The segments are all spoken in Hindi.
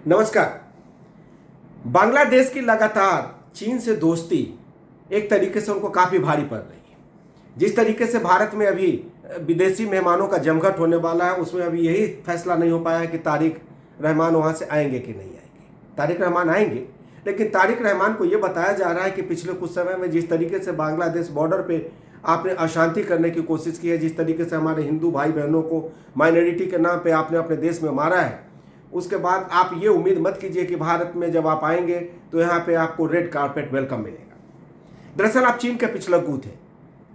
नमस्कार। बांग्लादेश की लगातार चीन से दोस्ती एक तरीके से उनको काफ़ी भारी पड़ रही है। जिस तरीके से भारत में अभी विदेशी मेहमानों का जमघट होने वाला है, उसमें अभी यही फैसला नहीं हो पाया है कि तारिक रहमान वहाँ से आएंगे कि नहीं आएंगे। तारिक रहमान आएंगे, लेकिन तारिक रहमान को ये बताया जा रहा है कि पिछले कुछ समय में जिस तरीके से बांग्लादेश बॉर्डर पे आपने अशांति करने की कोशिश की है, जिस तरीके से हमारे हिंदू भाई बहनों को माइनॉरिटी के नाम पे आपने अपने देश में मारा है, उसके बाद आप ये उम्मीद मत कीजिए कि भारत में जब आप आएंगे तो यहाँ पे आपको रेड कारपेट वेलकम मिलेगा। दरअसल आप चीन के पिछलग्गू थे।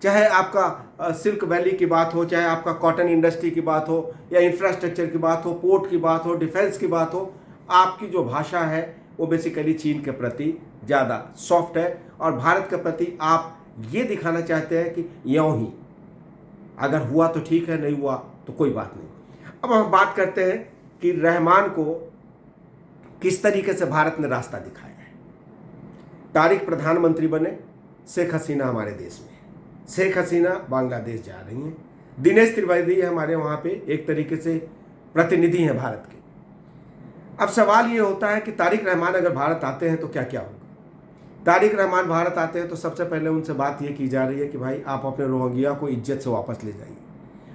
चाहे आपका सिल्क वैली की बात हो, चाहे आपका कॉटन इंडस्ट्री की बात हो, या इंफ्रास्ट्रक्चर की बात हो, पोर्ट की बात हो, डिफेंस की बात हो, आपकी जो भाषा है वो बेसिकली चीन के प्रति ज़्यादा सॉफ्ट है और भारत के प्रति आप ये दिखाना चाहते हैं कि यूँ ही अगर हुआ तो ठीक है, नहीं हुआ तो कोई बात नहीं। अब हम बात करते हैं कि रहमान को किस तरीके से भारत ने रास्ता दिखाया है। तारिक प्रधानमंत्री बने, शेख हसीना हमारे देश में, शेख हसीना बांग्लादेश जा रही हैं, दिनेश त्रिवेदी हमारे वहाँ पे एक तरीके से प्रतिनिधि हैं भारत के। अब सवाल ये होता है कि तारिक रहमान अगर भारत आते हैं तो क्या क्या होगा। तारिक रहमान भारत आते हैं तो सबसे पहले उनसे बात ये की जा रही है कि भाई आप अपने रोहिंग्या को इज्जत से वापस ले जाइए।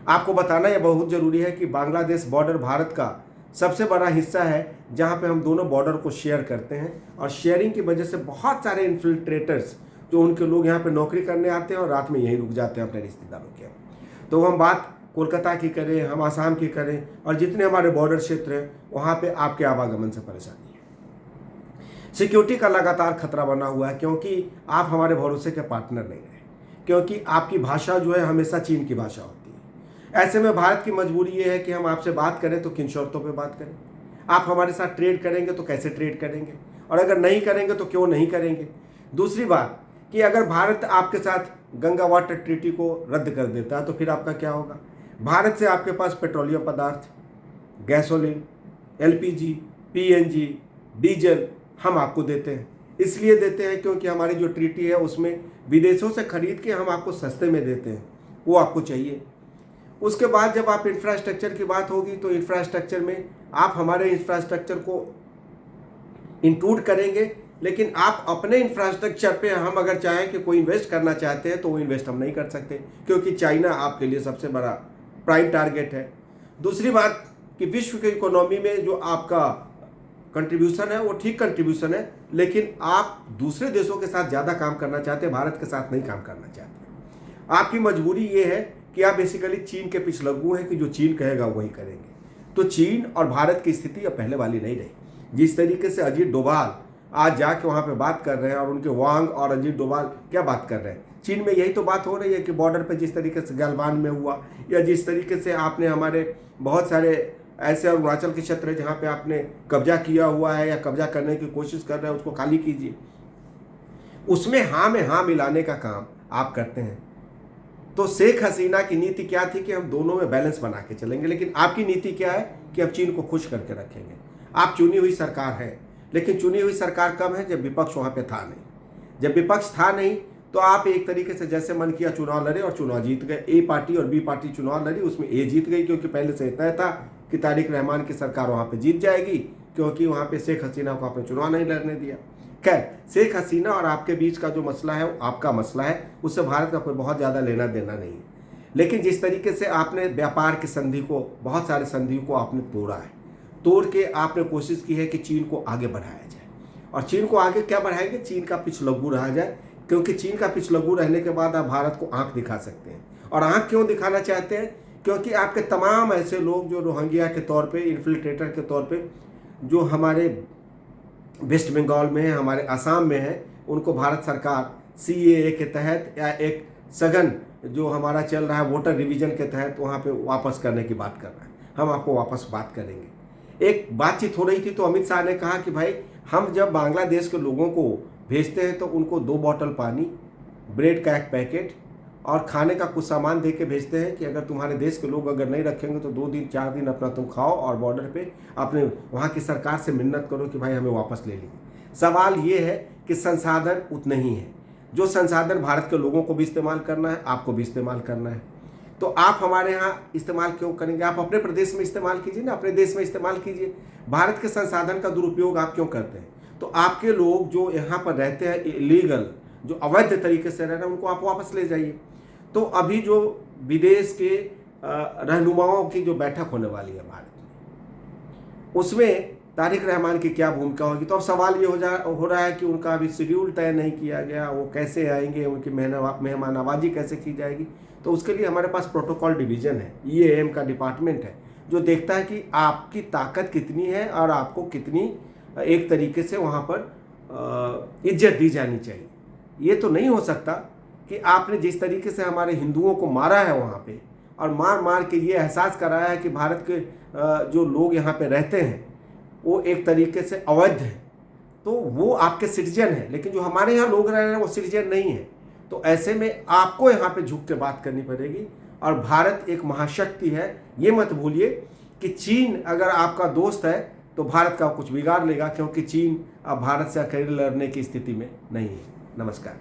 आपको बताना यह बहुत ज़रूरी है कि बांग्लादेश बॉर्डर भारत का सबसे बड़ा हिस्सा है जहां पे हम दोनों बॉर्डर को शेयर करते हैं, और शेयरिंग की वजह से बहुत सारे इन्फिल्ट्रेटर्स जो उनके लोग यहाँ पे नौकरी करने आते हैं और रात में यहीं रुक जाते हैं अपने रिश्तेदारों के। तो हम बात कोलकाता की करें, हम आसाम की करें, और जितने हमारे बॉर्डर क्षेत्र हैं वहाँ पर आपके आवागमन से परेशानी है। सिक्योरिटी का लगातार खतरा बना हुआ है क्योंकि आप हमारे भरोसे के पार्टनर नहीं रहे, क्योंकि आपकी भाषा जो है हमेशा चीन की भाषा होती है। ऐसे में भारत की मजबूरी ये है कि हम आपसे बात करें तो किन शर्तों पे बात करें। आप हमारे साथ ट्रेड करेंगे तो कैसे ट्रेड करेंगे, और अगर नहीं करेंगे तो क्यों नहीं करेंगे। दूसरी बात कि अगर भारत आपके साथ गंगा वाटर ट्रीटी को रद्द कर देता है तो फिर आपका क्या होगा। भारत से आपके पास पेट्रोलियम पदार्थ, गैसोलीन, एलपीजी, पीएनजी, डीजल हम आपको देते हैं। इसलिए देते हैं क्योंकि हमारी जो ट्रीटी है उसमें विदेशों से खरीद के हम आपको सस्ते में देते हैं, वो आपको चाहिए। उसके बाद जब आप इंफ्रास्ट्रक्चर की बात होगी तो इंफ्रास्ट्रक्चर में आप हमारे इंफ्रास्ट्रक्चर को इंक्लूड करेंगे, लेकिन आप अपने इंफ्रास्ट्रक्चर पे हम अगर चाहें कि कोई इन्वेस्ट करना चाहते हैं तो वो इन्वेस्ट हम नहीं कर सकते, क्योंकि चाइना आपके लिए सबसे बड़ा प्राइम टारगेट है। दूसरी बात कि विश्व की इकोनॉमी में जो आपका कंट्रीब्यूशन है वो ठीक कंट्रीब्यूशन है, लेकिन आप दूसरे देशों के साथ ज़्यादा काम करना चाहते हैं, भारत के साथ नहीं काम करना चाहते। आपकी मजबूरी ये है कि आप बेसिकली चीन के पिछलग्गू हैं कि जो चीन कहेगा वही करेंगे। तो चीन और भारत की स्थिति अब पहले वाली नहीं रही। जिस तरीके से अजीत डोभाल आज जाके वहाँ पे बात कर रहे हैं, और उनके वांग और अजीत डोभाल क्या बात कर रहे हैं, चीन में यही तो बात हो रही है कि बॉर्डर पे जिस तरीके से गलवान में हुआ, या जिस तरीके से आपने हमारे बहुत सारे ऐसे अरुणाचल के क्षेत्र है जहाँ पे आपने कब्जा किया हुआ है या कब्जा करने की कोशिश कर रहे हैं, उसको खाली कीजिए। उसमें हाँ में हाँ मिलाने का काम आप करते हैं। तो शेख हसीना की नीति क्या थी कि हम दोनों में बैलेंस बना के चलेंगे, लेकिन आपकी नीति क्या है कि अब चीन को खुश करके रखेंगे। आप चुनी हुई सरकार है, लेकिन चुनी हुई सरकार कब है, जब विपक्ष वहाँ पे था नहीं। जब विपक्ष था नहीं तो आप एक तरीके से जैसे मन किया चुनाव लड़े और चुनाव जीत गए। ए पार्टी और बी पार्टी चुनाव लड़ी, उसमें ए जीत गई क्योंकि पहले से तय था कि तारिक रहमान की सरकार वहाँ पर जीत जाएगी, क्योंकि वहाँ पर शेख हसीना को आपने चुनाव नहीं लड़ने दिया। खैर, शेख हसीना और आपके बीच का जो मसला है वो आपका मसला है, उससे भारत का कोई बहुत ज़्यादा लेना देना नहीं है। लेकिन जिस तरीके से आपने व्यापार की संधि को, बहुत सारे संधियों को आपने तोड़ा है, तोड़ के आपने कोशिश की है कि चीन को आगे बढ़ाया जाए। और चीन को आगे क्या बढ़ाएंगे, चीन का पिछलग्गू रहा जाए, क्योंकि चीन का पिछलग्गू रहने के बाद आप भारत को आँख दिखा सकते हैं। और आँख क्यों दिखाना चाहते हैं, क्योंकि आपके तमाम ऐसे लोग जो रोहिंग्या के तौर पर, इन्फिल्ट्रेटर के तौर पर, जो हमारे वेस्ट बंगाल में है, हमारे असम में है, उनको भारत सरकार सीएए के तहत या एक सघन जो हमारा चल रहा है वोटर रिवीजन के तहत वहाँ पे वापस करने की बात कर रहा है। हम आपको वापस बात करेंगे। एक बातचीत हो रही थी तो अमित शाह ने कहा कि भाई हम जब बांग्लादेश के लोगों को भेजते हैं तो उनको 2 बॉटल पानी, ब्रेड का 1 पैकेट और खाने का कुछ सामान दे के भेजते हैं कि अगर तुम्हारे देश के लोग अगर नहीं रखेंगे तो 2 दिन 4 दिन अपना तुम खाओ और बॉर्डर पे अपने वहाँ की सरकार से मिन्नत करो कि भाई हमें वापस ले लीजिए। सवाल ये है कि संसाधन उतने ही हैं। जो संसाधन भारत के लोगों को भी इस्तेमाल करना है, आपको भी इस्तेमाल करना है। तो आप हमारे यहाँ इस्तेमाल क्यों करेंगे? आप अपने प्रदेश में इस्तेमाल कीजिए ना, अपने देश में इस्तेमाल कीजिए। भारत के संसाधन का दुरुपयोग आप क्यों करते हैं? तो आपके लोग जो यहाँ पर रहते हैं इलीगल, जो अवैध तरीके से रह रहे हैं, उनको आप वापस ले जाइए। तो अभी जो विदेश के रहनुमाओं की जो बैठक होने वाली है भारत में, उसमें तारिक रहमान की क्या भूमिका होगी? तो अब सवाल ये हो रहा है कि उनका अभी शेड्यूल तय नहीं किया गया, वो कैसे आएंगे, उनकी मेहमान नवाजी कैसे की जाएगी। तो उसके लिए हमारे पास प्रोटोकॉल डिवीज़न है, EAM का डिपार्टमेंट है, जो देखता है कि आपकी ताकत कितनी है और आपको कितनी एक तरीके से वहाँ पर इज्जत दी जानी चाहिए। ये तो नहीं हो सकता कि आपने जिस तरीके से हमारे हिंदुओं को मारा है वहाँ पे, और मार मार के ये एहसास कराया है कि भारत के जो लोग यहाँ पे रहते हैं वो एक तरीके से अवैध है, तो वो आपके सिटीजन है, लेकिन जो हमारे यहाँ लोग रह रहे हैं वो सिटीजन नहीं है। तो ऐसे में आपको यहाँ पे झुक के बात करनी पड़ेगी। और भारत एक महाशक्ति है, ये मत भूलिए कि चीन अगर आपका दोस्त है तो भारत का कुछ बिगाड़ लेगा, क्योंकि चीन अब भारत से अकेले लड़ने की स्थिति में नहीं है। नमस्कार।